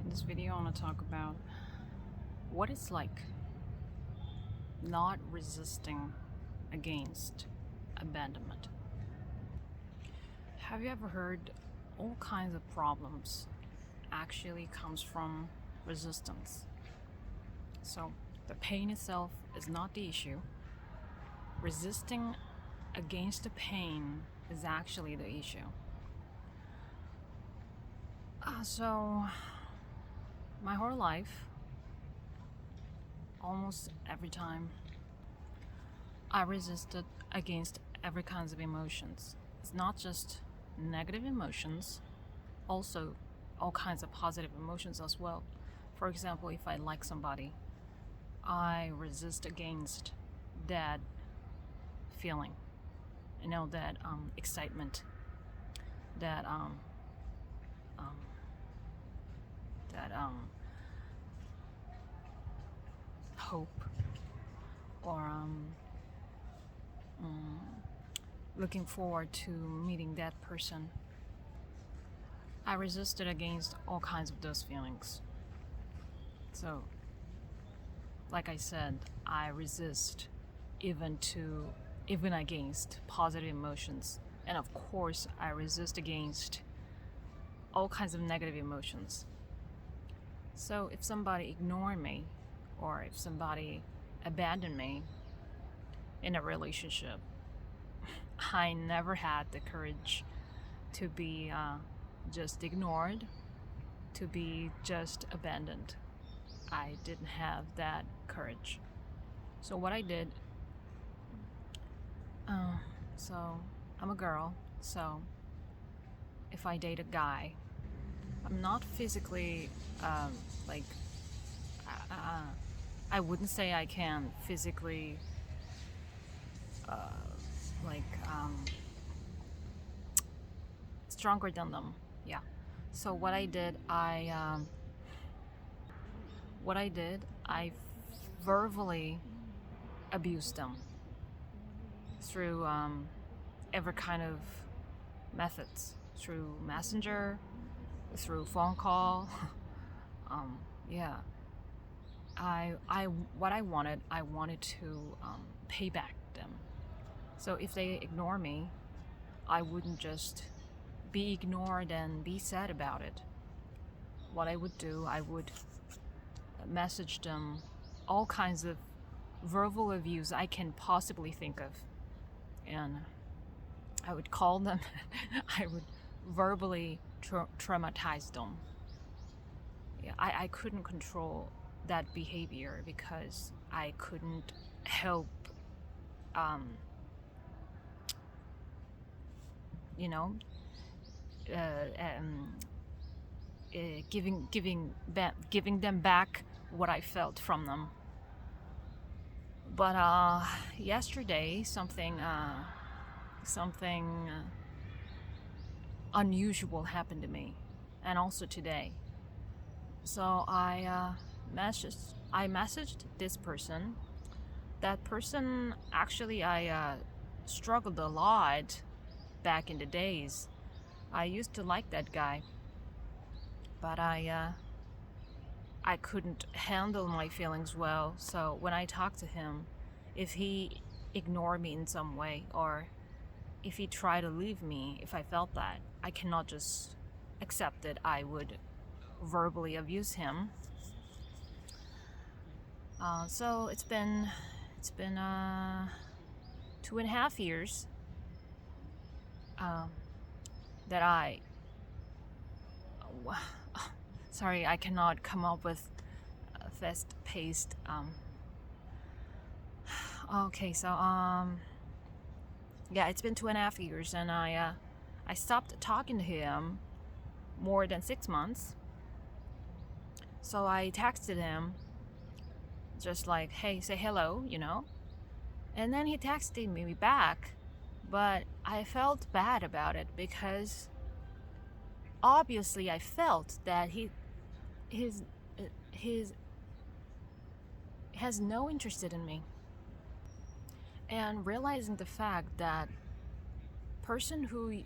In this video, I want to talk about what it's like not resisting against abandonment. Have you ever heard all kinds of problems actually comes from resistance? So the pain itself is not the issue. Resisting against the pain is actually the issue. So my whole life, almost every time, I resisted against every kinds of emotions. It's not just negative emotions, also all kinds of positive emotions as well. For example, if I like somebody, I resist against that feeling, that excitement, that that hope, or looking forward to meeting that person. I resisted against all kinds of those feelings. So, like I said, I resist even against positive emotions, and of course, I resist against all kinds of negative emotions. So, if somebody ignored me, or if somebody abandoned me in a relationship, I never had the courage to be just ignored, to be just abandoned. I didn't have that courage. So what I did, so I'm a girl, so if I date a guy, I'm not physically, like, I wouldn't say I can physically, like, stronger than them. Yeah. So I verbally abused them through every kind of methods, through messenger, through phone call. Yeah. I wanted to pay back them. So if they ignore me, I wouldn't just be ignored and be sad about it. What I would do, I would message them all kinds of verbal abuse I can possibly think of. And I would call them, I would verbally traumatize them. Yeah, I couldn't control that behavior because I couldn't help, you know, giving them back what I felt from them. But yesterday, something unusual happened to me, and also today. So I messaged this person. That person, actually, I struggled a lot back in the days. I used to like that guy, but I couldn't handle my feelings well. So when I talked to him, if he ignored me in some way, or if he tried to leave me, if I felt that, I cannot just accept it. I would verbally abuse him. So it's been 2.5 years that I sorry, I cannot come up with a fast-paced. Okay, so yeah, it's been 2.5 years, and I stopped talking to him more than 6 months. So I texted him, just like, hey, say hello, and then he texted me back, but I felt bad about it because obviously I felt that his has no interest in me. And realizing the fact that person who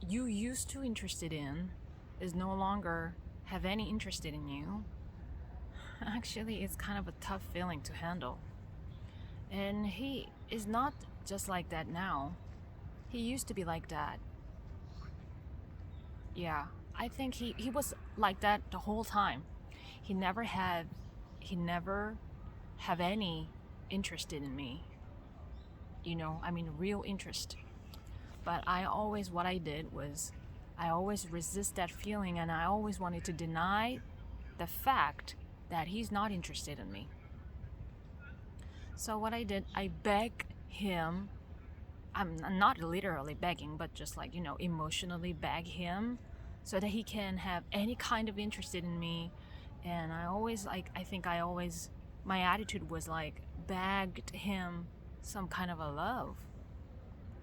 you used to interested in is no longer have any interest in you, actually it's kind of a tough feeling to handle. And he is not just like that now. He used to be like that. Yeah, I think he was like that the whole time. He never have any interest in me. Real interest. But what I did was, I always resist that feeling, and I always wanted to deny the fact that he's not interested in me. So what I did, I begged him. I'm not literally begging, but just like, emotionally beg him so that he can have any kind of interest in me. And my attitude was like, begged him some kind of a love,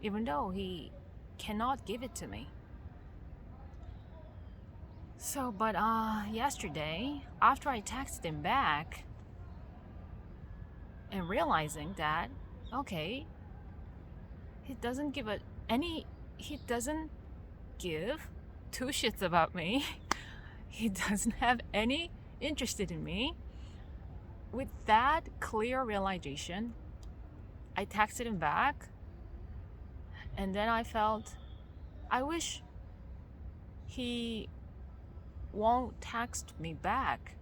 even though he cannot give it to me. So, but yesterday, after I texted him back and realizing that, okay, he doesn't give two shits about me. He doesn't have any interest in me. With that clear realization, I texted him back, and then I felt, I wish he won't text me back,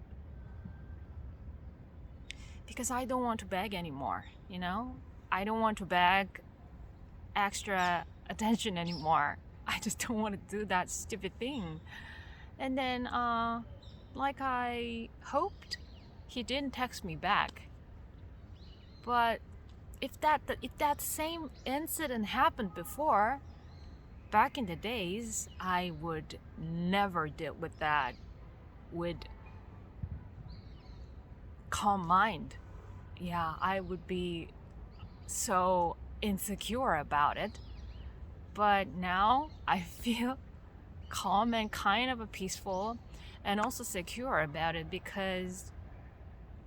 because I don't want to beg anymore, I don't want to beg extra attention anymore. I just don't want to do that stupid thing. And then, like I hoped, he didn't text me back. But if that same incident happened before, back in the days, I would never deal with that with calm mind. Yeah, I would be so insecure about it. But now I feel calm and kind of peaceful and also secure about it, because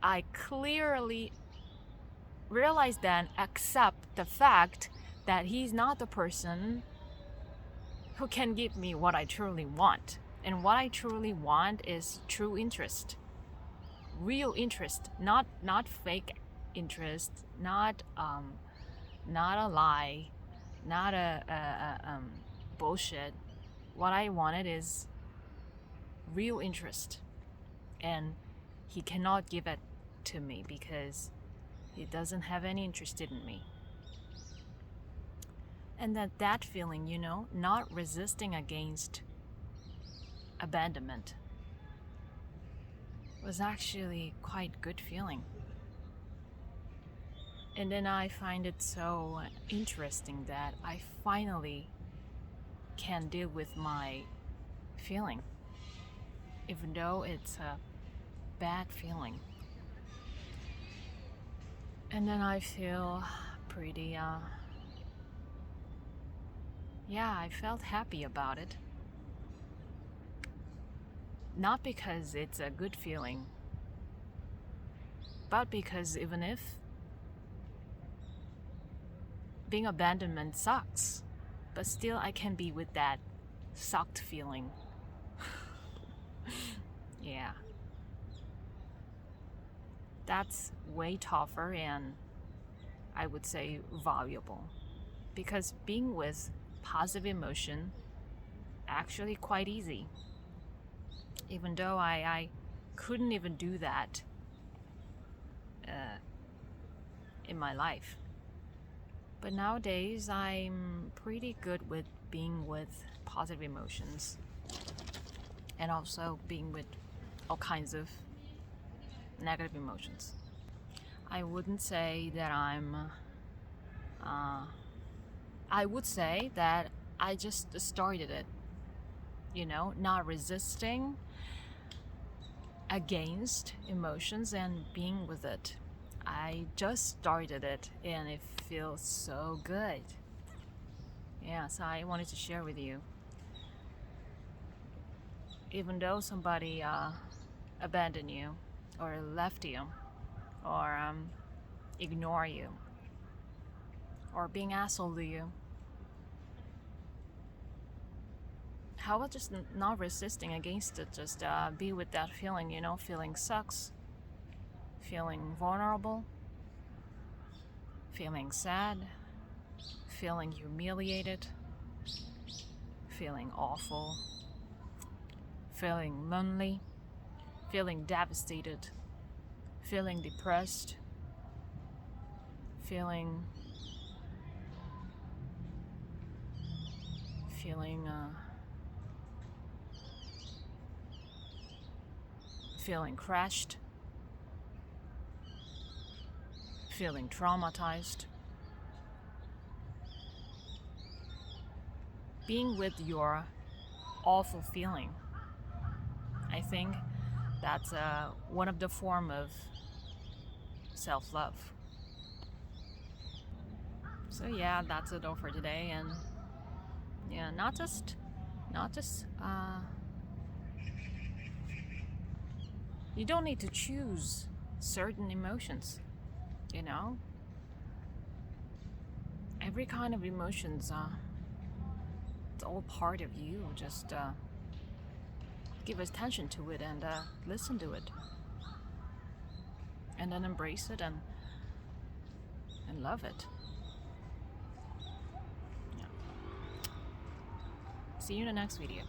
I clearly realize and accept the fact that he's not the person who can give me what I truly want. And what I truly want is true interest, real interest, not fake interest, not a lie, not a bullshit. What I wanted is real interest, and he cannot give it to me because he doesn't have any interest in me. And that feeling, not resisting against abandonment, was actually quite good feeling. And then I find it so interesting that I finally can deal with my feeling, even though it's a bad feeling. And then I feel pretty, I felt happy about it. Not because it's a good feeling, but because even if being abandonment sucks, but still I can be with that sucked feeling. Yeah. That's way tougher and I would say valuable, because being with positive emotion actually quite easy, even though I couldn't even do that in my life. But nowadays I'm pretty good with being with positive emotions, and also being with all kinds of negative emotions. I wouldn't say that I would say that I just started it, not resisting against emotions and being with it. I just started it and it feels so good. Yeah, so I wanted to share with you. Even though somebody abandoned you or left you or ignore you or being asshole to you, how about just not resisting against it? Just be with that feeling, you know, feeling sucks, feeling vulnerable, feeling sad, feeling humiliated, feeling awful, feeling lonely, feeling devastated, feeling depressed, feeling feeling crushed, feeling traumatized. Being with your awful feeling, I think that's one of the form of self-love. So yeah, that's it all for today. And yeah, not just you don't need to choose certain emotions, you know. Every kind of emotions, it's all part of you. Just give attention to it and listen to it, and then embrace it and love it. Yeah. See you in the next video.